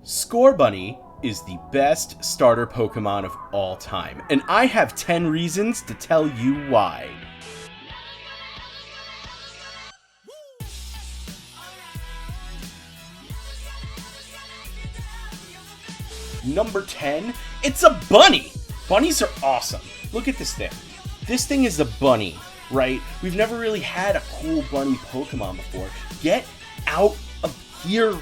Scorbunny is the best starter Pokemon of all time, and I have 10 reasons to tell you why. Number 10, it's a bunny! Bunnies are awesome. Look at this thing. This thing is a bunny, right? We've never really had a cool bunny Pokemon before. Get out of here,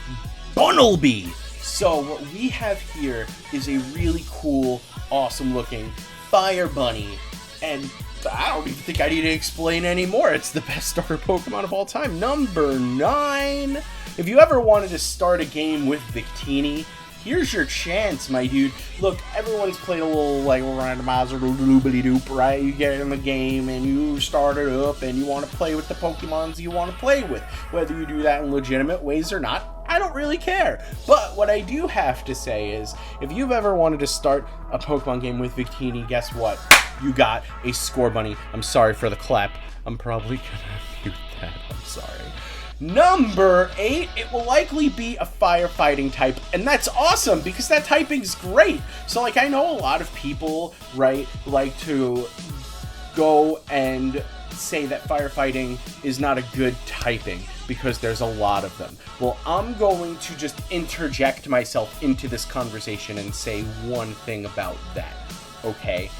Bunnelby! So what we have here is a really cool, awesome looking fire bunny, and I don't even think I need to explain anymore. It's the best starter Pokemon of all time. Number 9. If you ever wanted to start a game with Victini, here's your chance, my dude. Look, everyone's played a little, like, randomizer, doop, right? You get in the game, and you start it up, and you want to play with the Pokemons you want to play with. Whether you do that in legitimate ways or not, I don't really care. But what I do have to say is, if you've ever wanted to start a Pokemon game with Victini, guess what? You got a Scorbunny. I'm sorry for the clap. I'm probably gonna mute that. I'm sorry. Number 8, it will likely be a firefighting type, and that's awesome because that typing's great. So, like, I know a lot of people, right, like to go and say that firefighting is not a good typing because there's a lot of them. Well, I'm going to just interject myself into this conversation and say one thing about that, okay?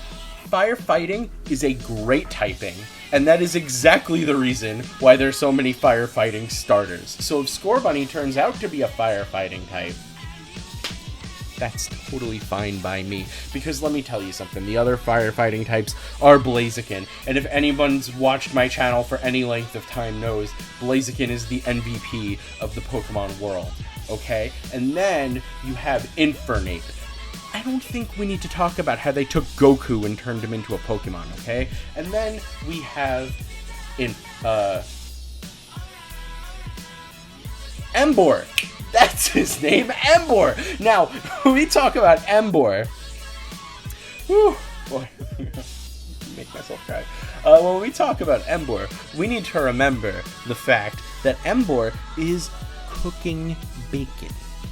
Firefighting is a great typing, and that is exactly the reason why there's so many firefighting starters. So if Scorbunny turns out to be a firefighting type, that's totally fine by me. Because let me tell you something, the other firefighting types are Blaziken. And if anyone's watched my channel for any length of time knows, Blaziken is the MVP of the Pokemon world, okay? And then you have Infernape. I don't think we need to talk about how they took Goku and turned him into a Pokemon, okay? And then we have Emboar. That's his name, Emboar. Now, when we talk about Emboar, whew, boy, make myself cry. When we talk about Emboar, we need to remember the fact that Emboar is cooking bacon.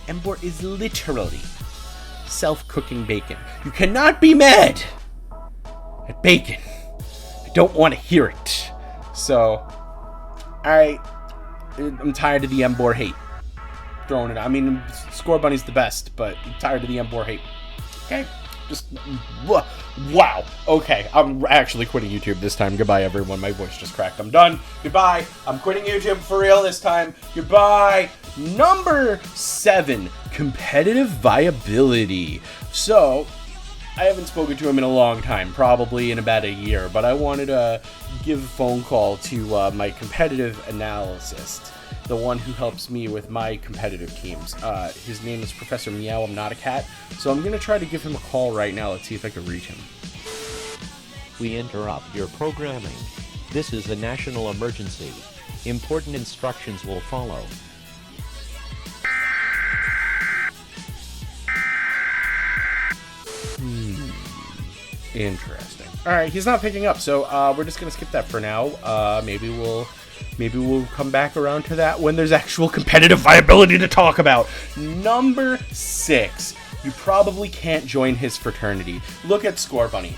Emboar is literally self-cooking bacon. You cannot be mad at bacon. I don't want to hear it. So, I'm tired of the Emboar hate. Throwing it. I mean, Scorbunny's the best, but I'm tired of the Emboar hate. Okay? Just, wow. Okay, I'm actually quitting YouTube this time. Goodbye, everyone. My voice just cracked. I'm done. Goodbye. I'm quitting YouTube for real this time. Goodbye. Number 7, competitive viability. So, I haven't spoken to him in a long time, probably in about a year, but I wanted to give a phone call to my competitive analyst, the one who helps me with my competitive teams. His name is Professor Meow. I'm not a cat, so I'm going to try to give him a call right now. Let's see if I can reach him. We interrupt your programming. This is a national emergency. Important instructions will follow. Interesting. Alright, he's not picking up, so we're just gonna skip that for now. Maybe we'll come back around to that when there's actual competitive viability to talk about. Number 6. You probably can't join his fraternity. Look at Scorbunny,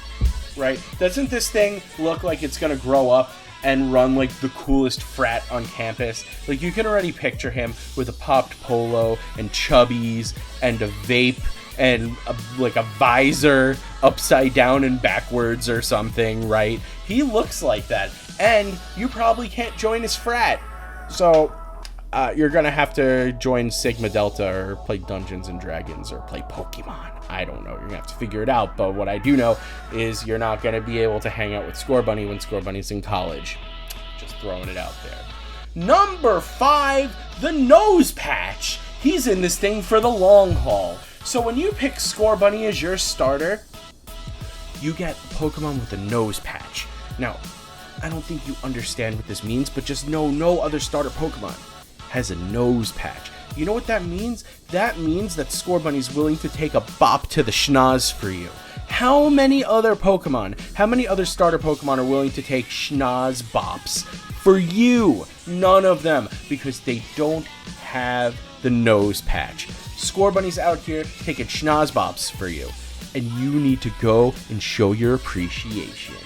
right? Doesn't this thing look like it's gonna grow up and run like the coolest frat on campus? Like, you can already picture him with a popped polo and chubbies and a vape and like a visor upside down and backwards or something, right? He looks like that. And you probably can't join his frat. So, you're gonna have to join Sigma Delta or play Dungeons and Dragons or play Pokemon. I don't know. You're gonna have to figure it out. But what I do know is you're not gonna be able to hang out with Scorbunny when Scorbunny's in college. Just throwing it out there. Number 5, the nose patch. He's in this thing for the long haul. So when you pick Scorbunny as your starter, you get a Pokemon with a nose patch. Now, I don't think you understand what this means, but just know no other starter Pokemon has a nose patch. You know what that means? That means that Scorbunny's willing to take a bop to the schnoz for you. How many other starter Pokemon are willing to take schnoz bops for you? None of them, because they don't have the nose patch. Scorbunny's out here taking schnozbops for you. And you need to go and show your appreciation.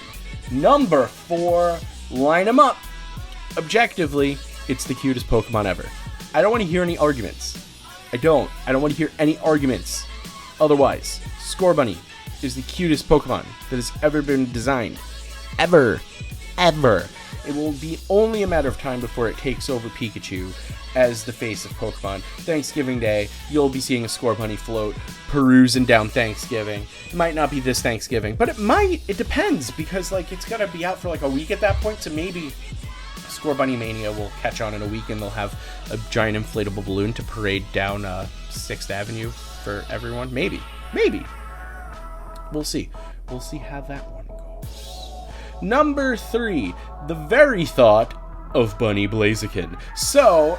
Number 4, line them up. Objectively, it's the cutest Pokemon ever. I don't want to hear any arguments. I don't want to hear any arguments. Otherwise, Scorbunny is the cutest Pokemon that has ever been designed. Ever. It will be only a matter of time before it takes over Pikachu as the face of Pokemon. Thanksgiving Day, you'll be seeing a Scorbunny float perusing down Thanksgiving. It might not be this Thanksgiving, but it depends, because like it's gonna be out for like a week at that point, so maybe Scorbunny Mania will catch on in a week and they'll have a giant inflatable balloon to parade down 6th Avenue for everyone. Maybe. We'll see how that one goes. Number 3, the very thought of Bunny Blaziken. So,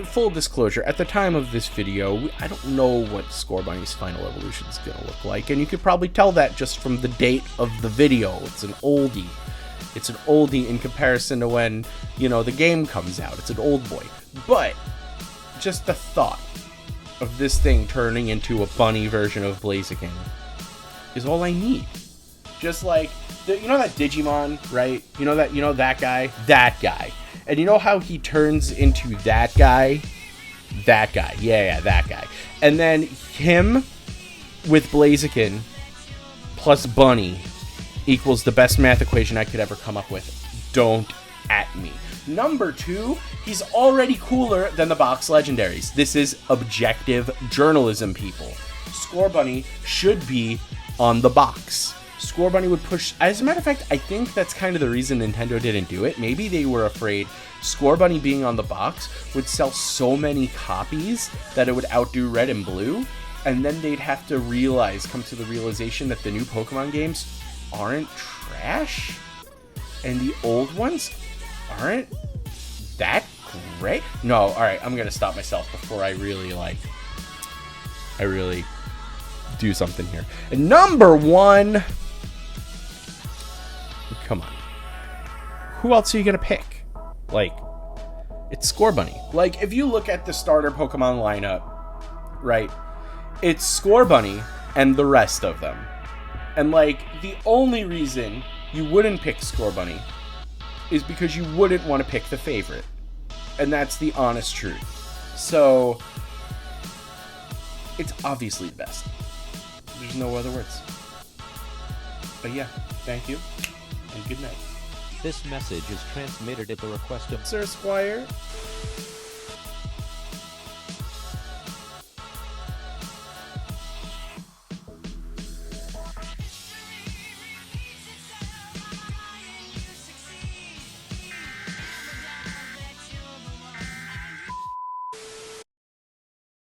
full disclosure, at the time of this video, I don't know what Scorbunny's final evolution is going to look like, and you could probably tell that just from the date of the video. It's an oldie. It's an oldie in comparison to when, the game comes out. It's an old boy. But, just the thought of this thing turning into a bunny version of Blaziken is all I need. Just like, that Digimon, right? That guy? That guy. And you know how he turns into that guy? That guy. Yeah, that guy. And then him with Blaziken plus Bunny equals the best math equation I could ever come up with. Don't at me. Number 2, he's already cooler than the box legendaries. This is objective journalism, people. Scorbunny should be on the box. Scorbunny would push... As a matter of fact, I think that's kind of the reason Nintendo didn't do it. Maybe they were afraid Scorbunny being on the box would sell so many copies that it would outdo Red and Blue, and then they'd have to come to the realization that the new Pokemon games aren't trash, and the old ones aren't that great. No, alright, I'm gonna stop myself before I really do something here. And number 1... Come on. Who else are you gonna pick? It's Scorbunny. If you look at the starter Pokemon lineup, right, it's Scorbunny and the rest of them. And, the only reason you wouldn't pick Scorbunny is because you wouldn't want to pick the favorite. And that's the honest truth. So, it's obviously the best. There's no other words. But yeah, thank you, and good night. This message is transmitted at the request of Sir Squire.